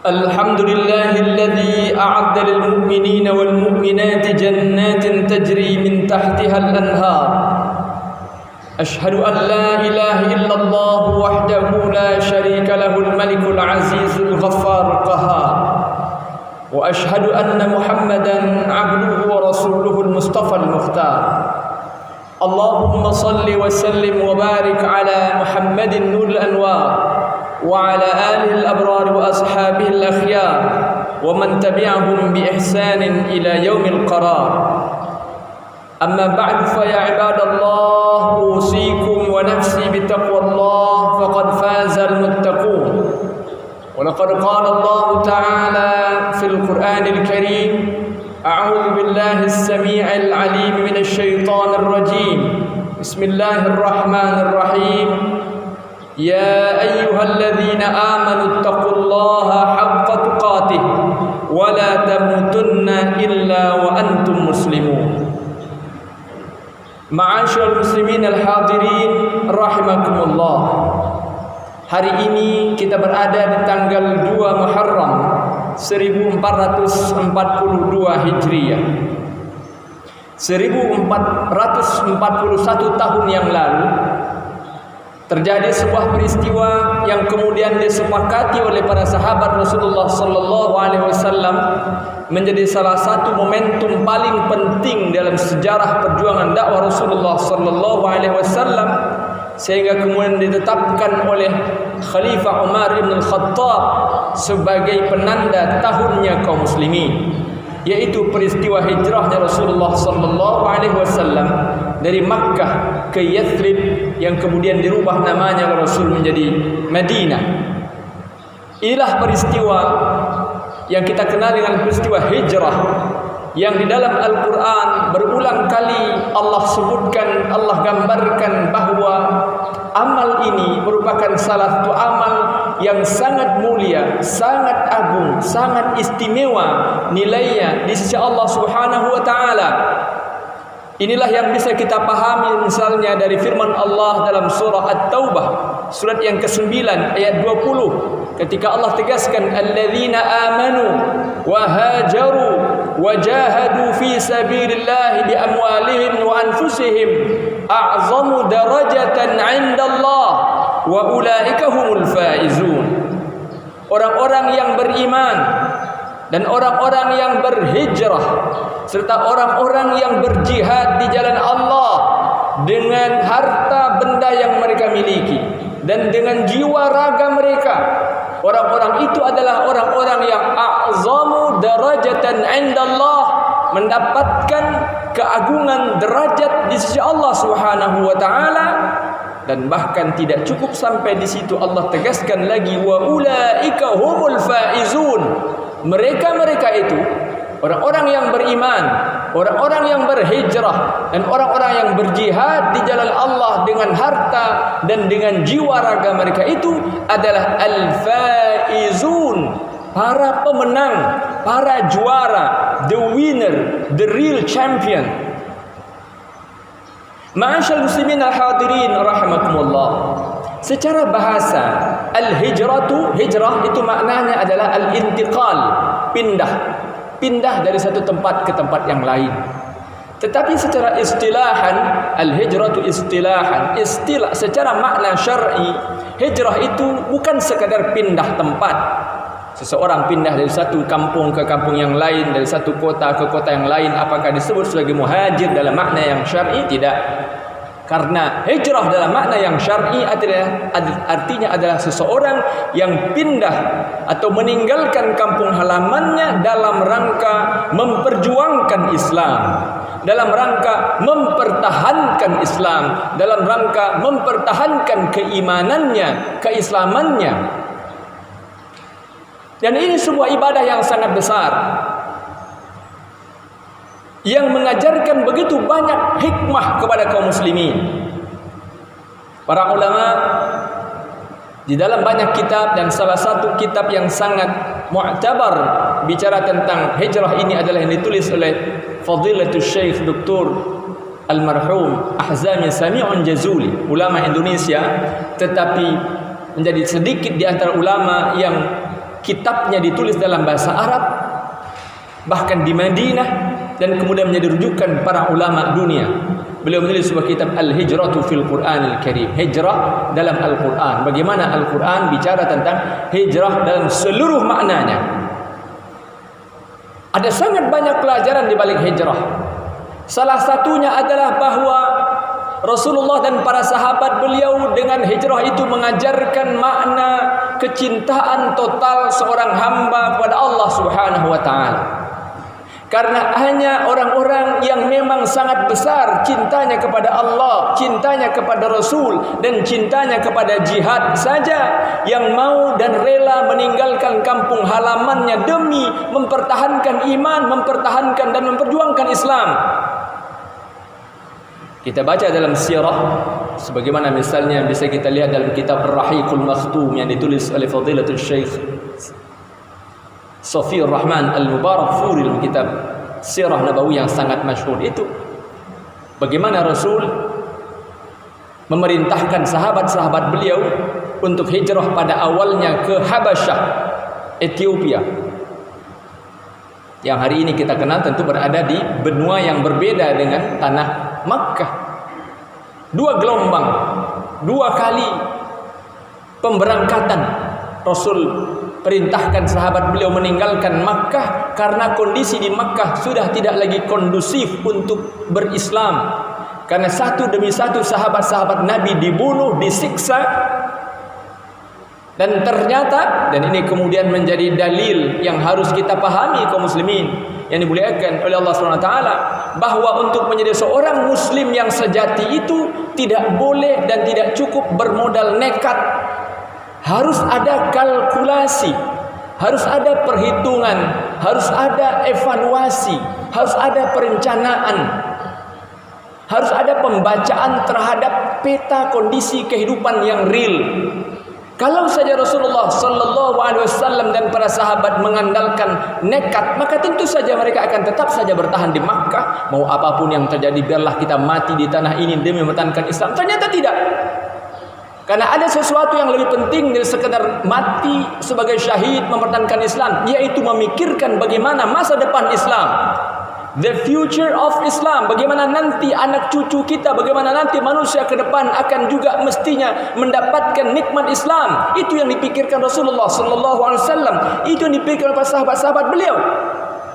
الحمد لله الذي أعد للمؤمنين والمؤمنات جنات تجري من تحتها الأنهار. أشهد أن لا إله إلا الله وحده لا شريك له الملك العزيز الغفار القهار. وأشهد أن محمدا عبده ورسوله المصطفى المختار. اللهم صل وسلم وبارك على محمد نور الأنوار وعلى آله الأبرار وأصحابه الأخيار ومن تبعهم بإحسان إلى يوم القرار. أما بعد فيا عباد الله أوصيكم ونفسي بتقوى الله فقد فاز المتقون. ولقد قال الله تعالى في القرآن الكريم: أعوذ بالله السميع العليم من الشيطان الرجيم. بسم الله الرحمن الرحيم. يا أيها الذين آمنوا اتقوا الله حق تقاته ولا تموتن إلا وأنتم مسلمون. Ma'asyiral muslimin al-hadirin rahimakumullah. Hari ini kita berada di tanggal 2 Muharram 1442 Hijriah. 1441 tahun yang lalu terjadi sebuah peristiwa yang kemudian disepakati oleh para sahabat Rasulullah sallallahu alaihi wasallam menjadi salah satu momentum paling penting dalam sejarah perjuangan dakwah Rasulullah sallallahu alaihi wasallam, sehingga kemudian ditetapkan oleh Khalifah Umar bin Al-Khattab sebagai penanda tahunnya kaum muslimin, yaitu peristiwa hijrahnya Rasulullah sallallahu alaihi wasallam dari Makkah ke Yathrib yang kemudian dirubah namanya Rasul menjadi Madinah. Inilah peristiwa yang kita kenal dengan peristiwa hijrah, yang di dalam Al-Quran berulang kali Allah sebutkan, Allah gambarkan bahwa amal ini merupakan salah satu amal yang sangat mulia, sangat agung, sangat istimewa nilainya di sisi Allah Subhanahu wa taala. Inilah yang bisa kita pahami misalnya dari firman Allah dalam surah At-Taubah, surat yang ke-9 ayat 20, ketika Allah tegaskan, alladzina amanu wa hajaru wa jahadu fi sabilillahi bi amwalihim wa anfusihim a'zamu darajatan 'indallah wa ulaika humul faizun. Orang-orang yang beriman dan orang-orang yang berhijrah serta orang-orang yang berjihad di jalan Allah dengan harta benda yang mereka miliki dan dengan jiwa raga mereka, orang-orang itu adalah orang-orang yang a'zamu darajatan 'indallah, mendapatkan keagungan derajat di sisi Allah Subhanahu wa taala. Dan bahkan tidak cukup sampai di situ, Allah tegaskan lagi, wa ulaika humul faizun. Mereka-mereka itu orang-orang yang beriman, orang-orang yang berhijrah, dan orang-orang yang berjihad di jalan Allah dengan harta dan dengan jiwa raga mereka itu adalah al-faizun, para pemenang, para juara, the winner, the real champion. Ma'asyiral muslimin al-hadirin rahimakumullah. Secara bahasa, al-hijratu, hijrah itu maknanya adalah al-intiqal, pindah dari satu tempat ke tempat yang lain. Tetapi secara istilahan, al-hijratu istilahan, istilah secara makna syar'i, hijrah itu bukan sekadar pindah tempat. Seseorang pindah dari satu kampung ke kampung yang lain, dari satu kota ke kota yang lain, apakah disebut sebagai muhajir dalam makna yang syar'i? Tidak. Karena hijrah dalam makna yang syar'i artinya adalah seseorang yang pindah atau meninggalkan kampung halamannya dalam rangka memperjuangkan Islam, dalam rangka mempertahankan Islam, dalam rangka mempertahankan keimanannya, keislamannya. Dan ini sebuah ibadah yang sangat besar, yang mengajarkan begitu banyak hikmah kepada kaum muslimin. Para ulama di dalam banyak kitab, dan salah satu kitab yang sangat mu'tabar bicara tentang hijrah ini adalah yang ditulis oleh Fadilatul Syekh Dr. Almarhum Ahzami Sami'un Jazuli, ulama Indonesia, tetapi menjadi sedikit di antara ulama yang kitabnya ditulis dalam bahasa Arab, bahkan di Madinah, dan kemudian menjadi rujukan para ulama dunia. Beliau menulis sebuah kitab Al-Hijratu fil Qur'anil Karim, hijrah dalam Al-Quran. Bagaimana Al-Quran bicara tentang hijrah dalam seluruh maknanya. Ada sangat banyak pelajaran di balik hijrah. Salah satunya adalah bahwa Rasulullah dan para sahabat beliau dengan hijrah itu mengajarkan makna kecintaan total seorang hamba kepada Allah Subhanahu wa taala. Karena hanya orang-orang yang memang sangat besar cintanya kepada Allah, cintanya kepada Rasul, dan cintanya kepada jihad saja yang mau dan rela meninggalkan kampung halamannya demi mempertahankan iman, mempertahankan dan memperjuangkan Islam. Kita baca dalam sirah, sebagaimana misalnya bisa kita lihat dalam kitab Ar-Rahiqul Makhtum yang ditulis oleh Fadilatul Syekh Safiyur Rahman Al-Mubarakfuri dalam kitab Sirah Nabawi yang sangat masyhur itu, bagaimana Rasul memerintahkan sahabat-sahabat beliau untuk hijrah pada awalnya ke Habasyah, Ethiopia, yang hari ini kita kenal tentu berada di benua yang berbeda dengan tanah Makkah. 2 gelombang, 2 kali pemberangkatan Rasul perintahkan sahabat beliau meninggalkan Makkah karena kondisi di Makkah sudah tidak lagi kondusif untuk berislam. Karena satu demi satu sahabat-sahabat Nabi dibunuh, disiksa. Dan ternyata, dan ini kemudian menjadi dalil yang harus kita pahami kaum muslimin yang dimuliakan oleh Allah SWT, bahwa untuk menjadi seorang muslim yang sejati itu tidak boleh dan tidak cukup bermodal nekat. Harus ada kalkulasi, harus ada perhitungan, harus ada evaluasi, harus ada perencanaan, harus ada pembacaan terhadap peta kondisi kehidupan yang real. Kalau saja Rasulullah Sallallahu Alaihi Wasallam dan para sahabat mengandalkan nekat, maka tentu saja mereka akan tetap saja bertahan di Makkah. Mau apapun yang terjadi, biarlah kita mati di tanah ini demi mempertahankan Islam. Ternyata tidak. Karena ada sesuatu yang lebih penting dari sekedar mati sebagai syahid mempertahankan Islam, yaitu memikirkan bagaimana masa depan Islam, the future of Islam, bagaimana nanti anak cucu kita, bagaimana nanti manusia ke depan akan juga mestinya mendapatkan nikmat Islam. Itu yang dipikirkan Rasulullah Sallallahu Alaihi Wasallam, itu yang dipikirkan oleh sahabat-sahabat beliau.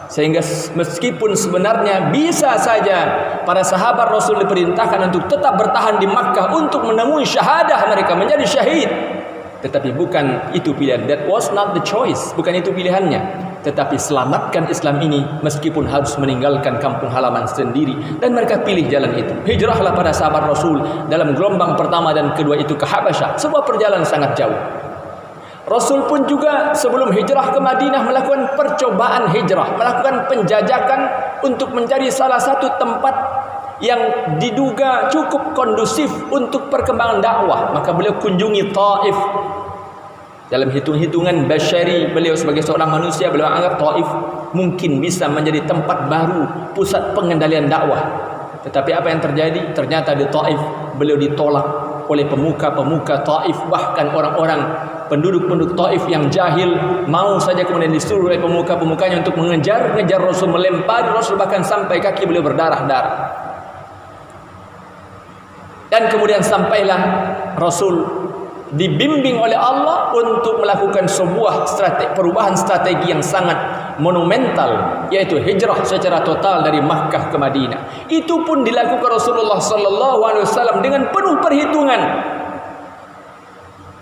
Sehingga meskipun sebenarnya bisa saja para sahabat Rasul diperintahkan untuk tetap bertahan di Makkah untuk menemui syahadah mereka menjadi syahid, tetapi bukan itu pilihan. That was not the choice, bukan itu pilihannya. Tetapi selamatkan Islam ini meskipun harus meninggalkan kampung halaman sendiri, dan mereka pilih jalan itu. Hijrahlah para sahabat Rasul dalam gelombang pertama dan kedua itu ke Habasyah, sebuah perjalanan sangat jauh. Rasul pun juga sebelum hijrah ke Madinah melakukan percobaan hijrah, melakukan penjajakan untuk mencari salah satu tempat yang diduga cukup kondusif untuk perkembangan dakwah. Maka beliau kunjungi Taif. Dalam hitung-hitungan basyari beliau sebagai seorang manusia, beliau anggap Taif mungkin bisa menjadi tempat baru, pusat pengendalian dakwah. Tetapi apa yang terjadi? Ternyata di Taif beliau ditolak oleh pemuka-pemuka Taif, bahkan orang-orang penduduk-penduduk Taif yang jahil mau saja kemudian disuruh oleh pemuka-pemukanya untuk mengejar Rasul, melempari Rasul, bahkan sampai kaki beliau berdarah-darah. Dan kemudian sampailah Rasul dibimbing oleh Allah untuk melakukan sebuah perubahan strategi yang sangat monumental, yaitu hijrah secara total dari Makkah ke Madinah. Itu pun dilakukan Rasulullah Sallallahu Alaihi Wasallam dengan penuh perhitungan.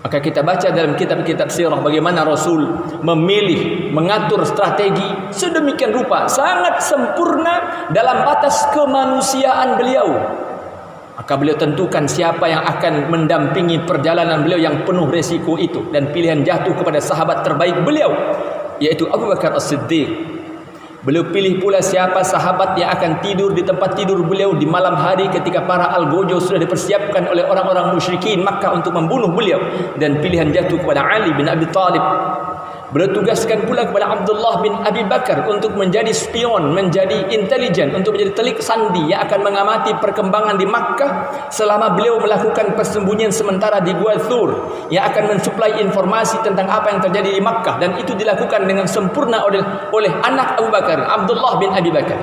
Maka kita baca dalam kitab-kitab sirah bagaimana Rasul memilih, mengatur strategi sedemikian rupa, sangat sempurna dalam batas kemanusiaan beliau. Maka beliau tentukan siapa yang akan mendampingi perjalanan beliau yang penuh resiko itu, dan pilihan jatuh kepada sahabat terbaik beliau, yaitu Abu Bakar As-Siddiq. Beliau pilih pula siapa sahabat yang akan tidur di tempat tidur beliau di malam hari ketika para algojo sudah dipersiapkan oleh orang-orang musyrikin Makkah untuk membunuh beliau, dan pilihan jatuh kepada Ali bin Abi Thalib. Beliau tugaskan pula kepada Abdullah bin Abi Bakar untuk menjadi spion, menjadi intelijen, untuk menjadi telik sandi yang akan mengamati perkembangan di Makkah selama beliau melakukan persembunyian sementara di Gua Thur, yang akan mensuplai informasi tentang apa yang terjadi di Makkah, dan itu dilakukan dengan sempurna oleh anak Abu Bakar, Abdullah bin Abi Bakar.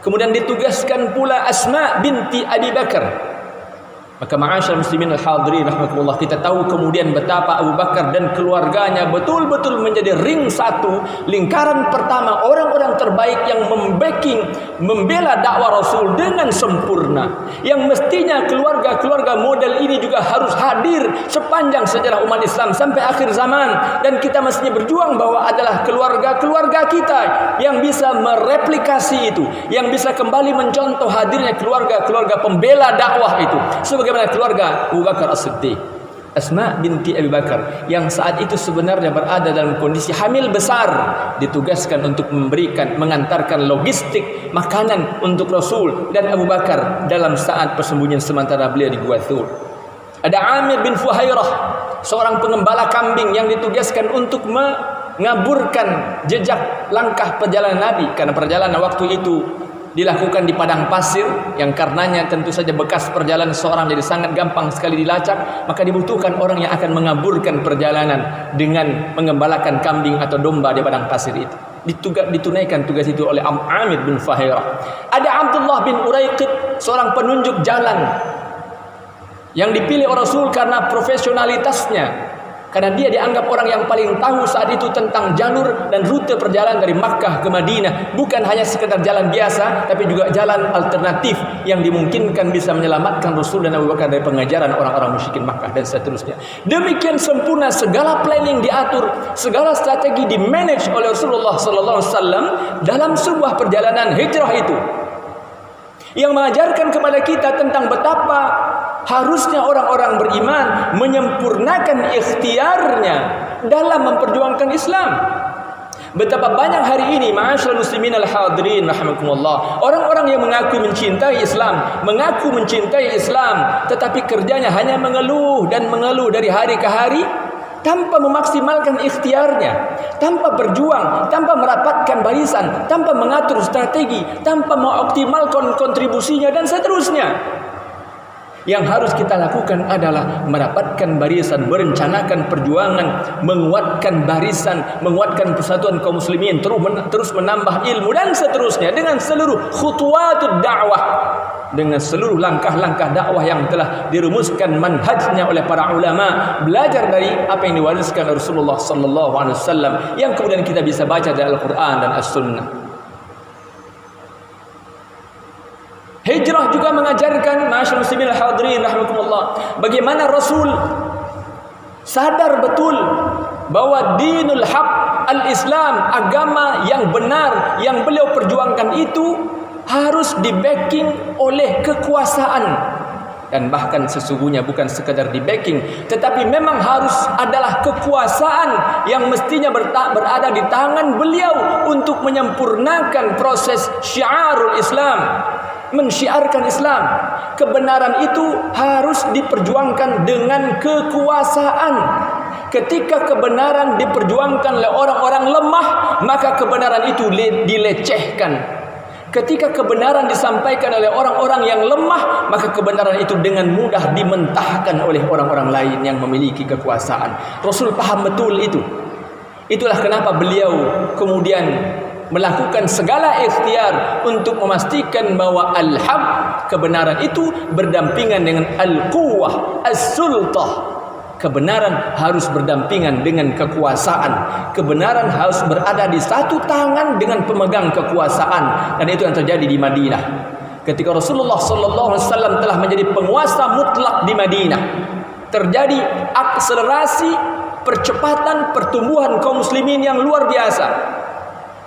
Kemudian ditugaskan pula Asma binti Abi Bakar. Maka ma'asyar muslimin al-hadirin rahmatullah, kita tahu kemudian betapa Abu Bakar dan keluarganya betul-betul menjadi ring satu, lingkaran pertama, orang-orang terbaik yang membela dakwah Rasul dengan sempurna, yang mestinya keluarga-keluarga model ini juga harus hadir sepanjang sejarah umat Islam sampai akhir zaman. Dan kita mestinya berjuang bahwa adalah keluarga-keluarga kita yang bisa mereplikasi itu, yang bisa kembali mencontoh hadirnya keluarga-keluarga pembela dakwah itu, sebagaimana keluarga Abu Bakar As-Siddiq, Asma binti Abi Bakar, yang saat itu sebenarnya berada dalam kondisi hamil besar, ditugaskan untuk mengantarkan logistik makanan untuk Rasul dan Abu Bakar dalam saat persembunyian sementara beliau di Gua Thur. Ada Amir bin Fuhairah, seorang pengembala kambing yang ditugaskan untuk mengaburkan jejak langkah perjalanan Nabi, karena perjalanan waktu itu dilakukan di padang pasir yang karenanya tentu saja bekas perjalanan seorang jadi sangat gampang sekali dilacak. Maka dibutuhkan orang yang akan mengaburkan perjalanan dengan mengembalakan kambing atau domba di padang pasir itu. Ditunaikan tugas itu oleh Amir bin Fuhairah. Ada Abdullah bin Uraiqid, seorang penunjuk jalan yang dipilih oleh Rasul karena profesionalitasnya, karena dia dianggap orang yang paling tahu saat itu tentang jalur dan rute perjalanan dari Makkah ke Madinah. Bukan hanya sekedar jalan biasa, tapi juga jalan alternatif yang dimungkinkan bisa menyelamatkan Rasul dan Abu Bakar dari pengejaran orang-orang musyrikin Makkah dan seterusnya. Demikian sempurna segala planning diatur, segala strategi dimanage oleh Rasulullah SAW dalam sebuah perjalanan hijrah itu, yang mengajarkan kepada kita tentang betapa harusnya orang-orang beriman menyempurnakan ikhtiarnya dalam memperjuangkan Islam. Betapa banyak hari ini ma'asyiral muslimin al-hadirin rahimakumullah, orang-orang yang mengaku mencintai Islam, tetapi kerjanya hanya mengeluh dan mengeluh dari hari ke hari, tanpa memaksimalkan ikhtiarnya, tanpa berjuang, tanpa merapatkan barisan, tanpa mengatur strategi, tanpa mengoptimalkan kontribusinya dan seterusnya. Yang harus kita lakukan adalah merapatkan barisan, merencanakan perjuangan, menguatkan barisan, menguatkan persatuan kaum muslimin, terus menambah ilmu dan seterusnya, dengan seluruh khutuwatud dakwah, dengan seluruh langkah-langkah dakwah yang telah dirumuskan manhajnya oleh para ulama, belajar dari apa yang diwariskan Rasulullah sallallahu alaihi wasallam, yang kemudian kita bisa baca dari Al-Qur'an dan As-Sunnah. Hijrah juga mengajarkan ma'asyiral muslimin al-hadirin rahimakumullah, bagaimana Rasul sadar betul bahwa dinul haq, al-Islam, agama yang benar yang beliau perjuangkan itu harus di-backing oleh kekuasaan. Dan bahkan sesungguhnya bukan sekadar di-backing, tetapi memang harus adalah kekuasaan yang mestinya berada di tangan beliau untuk menyempurnakan proses syiarul Islam, mensyiarkan Islam. Kebenaran itu harus diperjuangkan dengan kekuasaan. Ketika kebenaran diperjuangkan oleh orang-orang lemah, maka kebenaran itu dilecehkan. Ketika kebenaran disampaikan oleh orang-orang yang lemah, maka kebenaran itu dengan mudah dimentahkan oleh orang-orang lain yang memiliki kekuasaan. Rasul paham betul itu. Itulah kenapa beliau kemudian melakukan segala ikhtiar untuk memastikan bahwa al-haq, kebenaran itu berdampingan dengan al-quwwah, as-sultah. Kebenaran harus berdampingan dengan kekuasaan. Kebenaran harus berada di satu tangan dengan pemegang kekuasaan. Dan itu yang terjadi di Madinah. Ketika Rasulullah SAW telah menjadi penguasa mutlak di Madinah, terjadi akselerasi percepatan pertumbuhan kaum muslimin yang luar biasa.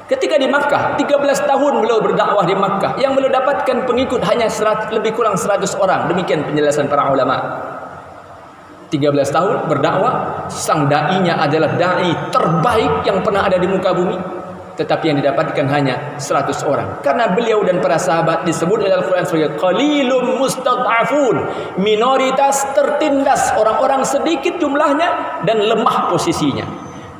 Ketika di Makkah, 13 tahun beliau berdakwah di Makkah, yang beliau dapatkan pengikut hanya lebih kurang 100 orang. Demikian penjelasan para ulama. 13 tahun berdakwah, sang da'inya adalah da'i terbaik yang pernah ada di muka bumi, tetapi yang didapatkan hanya 100 orang. Karena beliau dan para sahabat disebut dalam Al-Quran sebagai qalilum mustad'afun, minoritas tertindas, orang-orang sedikit jumlahnya dan lemah posisinya.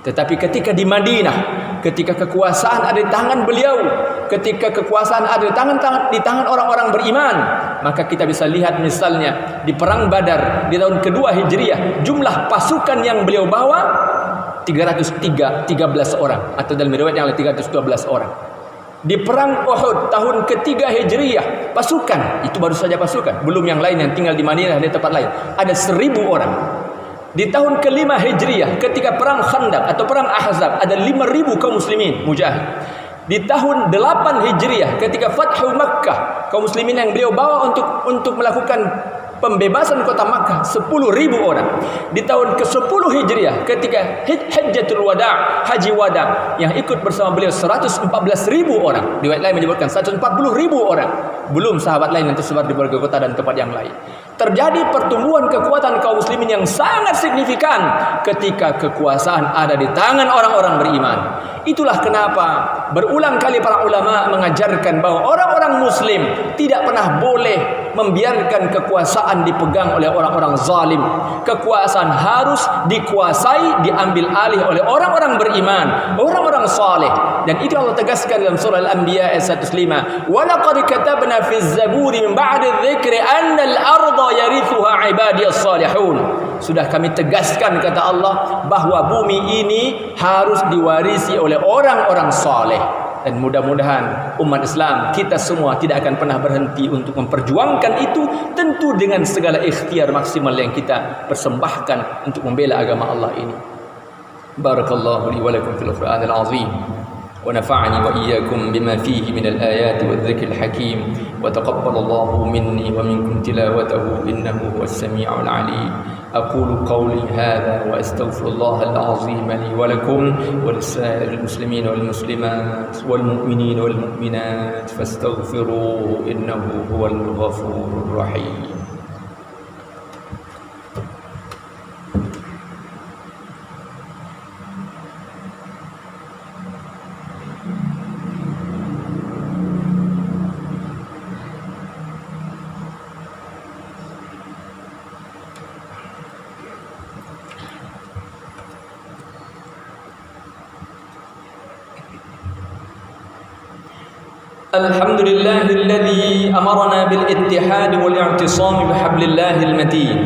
Tetapi ketika di Madinah, ketika kekuasaan ada di tangan beliau, ketika kekuasaan ada di tangan orang-orang beriman, maka kita bisa lihat misalnya di perang Badar di tahun kedua Hijriah, jumlah pasukan yang beliau bawa 13 orang, atau dalam riwayat yang lain 312 orang. Di perang Uhud tahun ketiga Hijriah, pasukan itu baru saja pasukan, belum yang lain yang tinggal di Madinah dan di tempat lain, ada 1000 orang. Di tahun kelima Hijriah, ketika perang Khandaq atau perang Ahzab, ada 5.000 kaum muslimin mujahid. Di tahun 8 Hijriah, ketika Fathu Makkah, kaum muslimin yang beliau bawa untuk melakukan pembebasan kota Makkah 10.000 orang. Di tahun ke-10 Hijriah, ketika Hajjatul Wada', Haji Wada', yang ikut bersama beliau 114.000 orang. Riwayat lain menyebutkan 140.000 orang. Belum sahabat lain yang tersebar di berbagai kota dan tempat yang lain. Terjadi pertumbuhan kekuatan kaum muslimin yang sangat signifikan ketika kekuasaan ada di tangan orang-orang beriman. Itulah kenapa berulang kali para ulama mengajarkan bahwa orang-orang muslim tidak pernah boleh membiarkan kekuasaan dipegang oleh orang-orang zalim. Kekuasaan harus dikuasai, diambil alih oleh orang-orang beriman, orang-orang saleh. Dan itu Allah tegaskan dalam surah Al-Anbiya ayat 105. Wa laqad katabna fi az-zaburi min ba'di adh-dhikri anna al-ardha yarithuha ibadiyas salihun. Sudah kami tegaskan, kata Allah, bahwa bumi ini harus diwarisi oleh orang-orang saleh. Dan mudah-mudahan umat Islam, kita semua tidak akan pernah berhenti untuk memperjuangkan itu, tentu dengan segala ikhtiar maksimal yang kita persembahkan untuk membela agama Allah ini. Barakallahu li wa lakum fil Qur'anil azim. ونفعني وإياكم بما فيه من الآيات والذكر الحكيم وتقبل الله مني ومنكم تلاوته إنه هو السميع العليم أقول قولي هذا وأستغفر الله العظيم لي ولكم ولسائر المسلمين والمسلمات والمؤمنين والمؤمنات فاستغفروه إنه هو الغفور الرحيم. الحمد لله الذي أمرنا بالاتحاد والاعتصام بحبل الله المتين.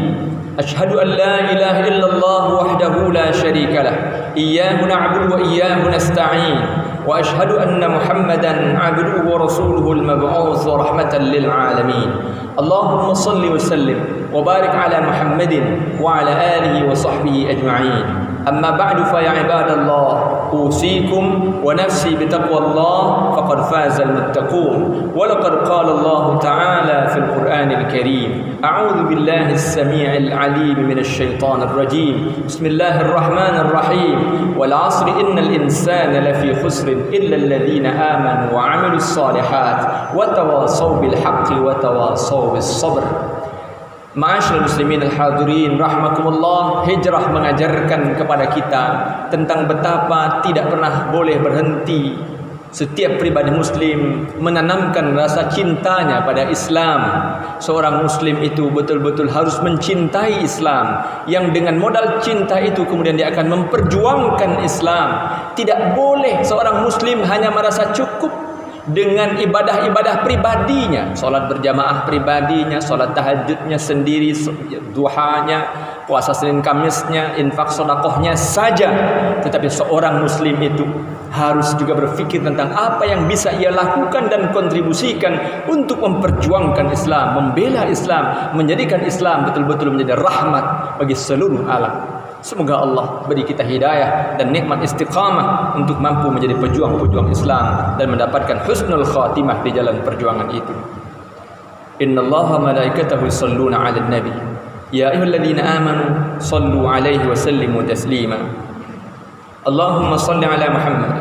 أشهد أن لا إله إلا الله وحده لا شريك له إياه نعبد وإياه نستعين وأشهد أن محمدا عبده ورسوله المبعوث رحمة للعالمين. اللهم صل وسلم وبارك على محمد وعلى آله وصحبه أجمعين. أما بعد فيا عباد الله أوصيكم ونفسي بتقوى الله فقد فاز المتقون. ولقد قال الله تعالى في القرآن الكريم أعوذ بالله السميع العليم من الشيطان الرجيم بسم الله الرحمن الرحيم والعصر إن الإنسان لفي خسر إلا الذين آمنوا وعملوا الصالحات وتواصوا بالحق وتواصوا بالصبر. Ma'asyiral muslimin al-hadirin rahimakumullah, hijrah mengajarkan kepada kita tentang betapa tidak pernah boleh berhenti setiap pribadi muslim menanamkan rasa cintanya pada Islam. Seorang muslim itu betul-betul harus mencintai Islam, yang dengan modal cinta itu kemudian dia akan memperjuangkan Islam. Tidak boleh seorang muslim hanya merasa cukup dengan ibadah-ibadah pribadinya, solat berjamaah pribadinya, solat tahajudnya sendiri, duhanya, puasa Senin Kamisnya, infak sedekahnya saja. Tetapi seorang muslim itu harus juga berfikir tentang apa yang bisa ia lakukan dan kontribusikan untuk memperjuangkan Islam, membela Islam, menjadikan Islam betul-betul menjadi rahmat bagi seluruh alam. Semoga Allah beri kita hidayah dan nikmat istiqamah untuk mampu menjadi pejuang-pejuang Islam dan mendapatkan husnul khatimah di jalan perjuangan itu. Innallaha malaikatahu yusholluna 'alan nabi ya ayyuhalladzina amanu shallu 'alaihi wa sallimu taslima. Allahumma shalli 'ala Muhammad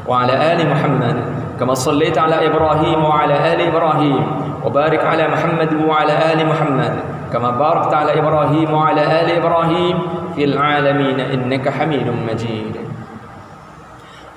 wa 'ala ali Muhammad kama shallaita 'ala Ibrahim wa 'ala ali Ibrahim wa barik 'ala Muhammad wa 'ala ali Muhammad kama barakta 'ala Ibrahim wa 'ala ali Ibrahim fil 'alamin innaka Hamidum Majid.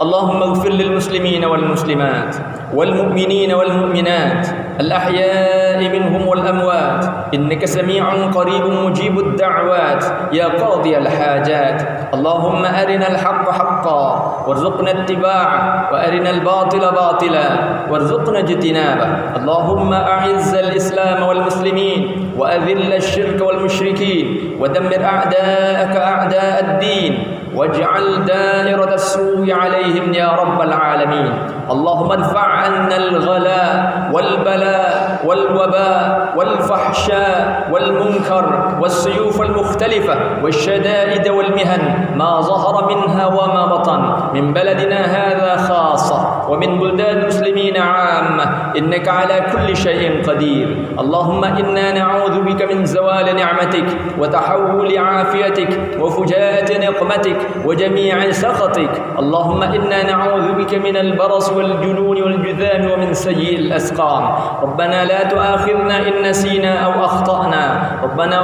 اللهم اغفر للمسلمين والمسلمات والمؤمنين والمؤمنات الأحياء منهم والأموات إنك سميع قريب مجيب الدعوات يا قاضي الحاجات. اللهم أرنا الحق حقا وارزقنا اتباعه وأرنا الباطل باطلا وارزقنا اجتنابه. اللهم أعز الإسلام والمسلمين وأذل الشرك والمشركين ودمر أعداءك أعداء الدين واجعل دائرة السوء عليهم يا رب العالمين. اللهم ادفع عنا الغلاء والبلاء والوباء والفحشاء والمنكر والسيوف المختلفة والشدائد والمهن ما ظهر منها وما بطن من بلدنا هذا خاصة ومن بلدان المسلمين عامة إنك على كل شيء قدير. اللهم إنا نعوذ بك من زوال نعمتك وتحول عافيتك وفجاءة نقمتك وجميع سخطك. اللهم إنا نعوذ بك من البرص والجنون والجذام ومن سيء الأسقام. ربنا لا تؤاخذنا إن نسينا أو أخطأنا. ربنا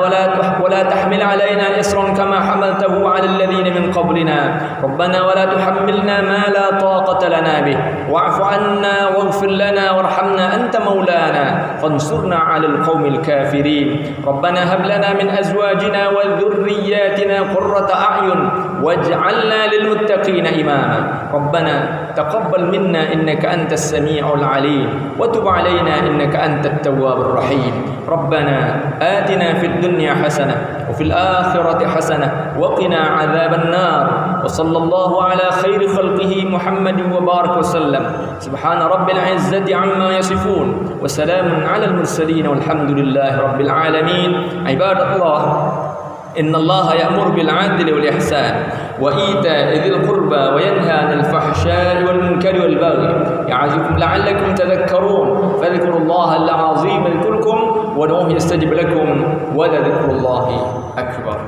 ولا تحمل علينا إصرا كما حملته على الذين من قبلنا. ربنا ولا تحملنا ما لا طاقة لنا به. واعف عنا واغفر لنا وارحمنا أنت مولانا فانصرنا على القوم الكافرين. ربنا هب لنا من أزواجنا وذرياتنا قرة أعين واجعلنا للمتقين إماما. ربنا تقبل منا إنك أنت السميع العليم وتب علينا إنك أنت التواب الرحيم. ربنا آتنا في الدنيا حسنة وفي الآخرة حسنة وقنا عذاب النار. وصلى الله على خير خلقه محمد وبارك وسلم. سبحان رب العزة عما يصفون وسلام على المرسلين والحمد لله رب العالمين. عباد الله إن الله يأمر بالعدل والإحسان وإيتاء ذي القربى وينهى عن الفحشاء والمنكر والبغي يعظكم لعلكم تذكرون. فاذكروا الله العظيم يذكركم وادعوه يستجب لكم ولذكر الله أكبر.